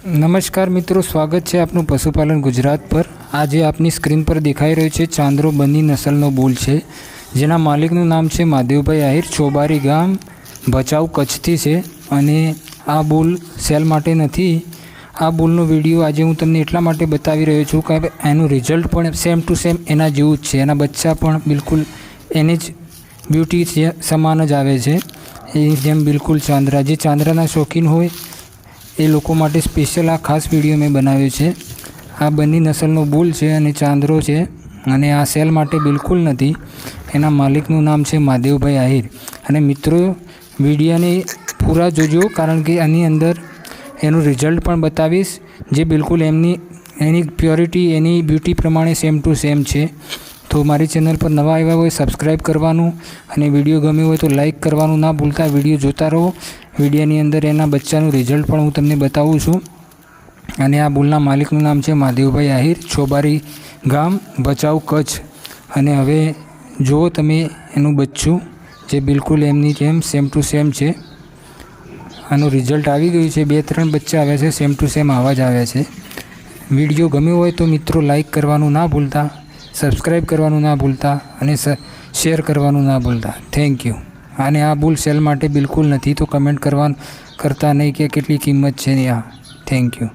નમસ્કાર મિત્રો, સ્વાગત છે આપનું પશુપાલન ગુજરાત પર। આજે આપની સ્ક્રીન પર દેખાઈ રહ્યો છે ચાંદરો બની નસલનો બુલ છે, જેના માલિકનું નામ છે મહાદેવભાઈ આહિર, ચોબારી ગામ, ભચાઉ, કચ્છથી છે। અને આ બુલ સેલ માટે નથી। આ બુલનો વિડીયો આજે હું તમને એટલા માટે બતાવી રહ્યો છું કે એનું રિઝલ્ટ પણ સેમ ટુ સેમ એના જેવું જ છે। એના બચ્ચા પણ બિલકુલ એની જ બ્યુટી સમાન જ આવે છે, એ જેમ બિલકુલ ચાંદરા, જે ચાંદરાના શોખીન હોય એ લોકો માટે સ્પેશિયલ આ ખાસ વિડીયો મેં બનાવ્યો છે। આ બની નસલનો બુલ છે અને ચાંદરો છે, અને આ સેલ માટે બિલકુલ નથી। એના માલિકનું નામ છે મહાદેવભાઈ આહિર। અને મિત્રો, વિડીયોને પૂરા જોજો, કારણ કે આની અંદર એનું રિઝલ્ટ પણ બતાવીશ, જે બિલકુલ એની પ્યોરિટી, એની બ્યુટી પ્રમાણે સેમ ટુ સેમ છે। તો મારી ચેનલ પર નવા આવ્યા હોય સબસ્ક્રાઈબ કરવાનું, અને વિડીયો ગમ્યો હોય તો લાઈક કરવાનું ના ભૂલતા। વિડીયો જોતા રહો। વિડીયોની અંદર એના બચ્ચાનું રિઝલ્ટ પણ હું તમને બતાવું છું। અને આ બુલના માલિકનું નામ છે મહાદેવભાઈ આહિર, ચોબારી ગામ, ભચાઉ, કચ્છ। અને હવે જુઓ તમે એનું બચ્ચું, જે બિલકુલ એમની જેમ સેમ ટુ સેમ છે। આનું રિઝલ્ટ આવી ગયું છે। 2-3 બચ્ચા આવ્યા છે, સેમ ટુ સેમ આવા જ આવ્યા છે। વિડીયો ગમ્યો હોય તો મિત્રો લાઈક કરવાનું ના ભૂલતા, સબસ્ક્રાઈબ કરવાનું ના ભૂલતા, અને શેર કરવાનું ના ભૂલતા। Thank you. અને આ બુલ સેલ માટે બિલકુલ નથી, તો કમેન્ટ કરતા નહીં કે કેટલી કિંમત છે। Thank you.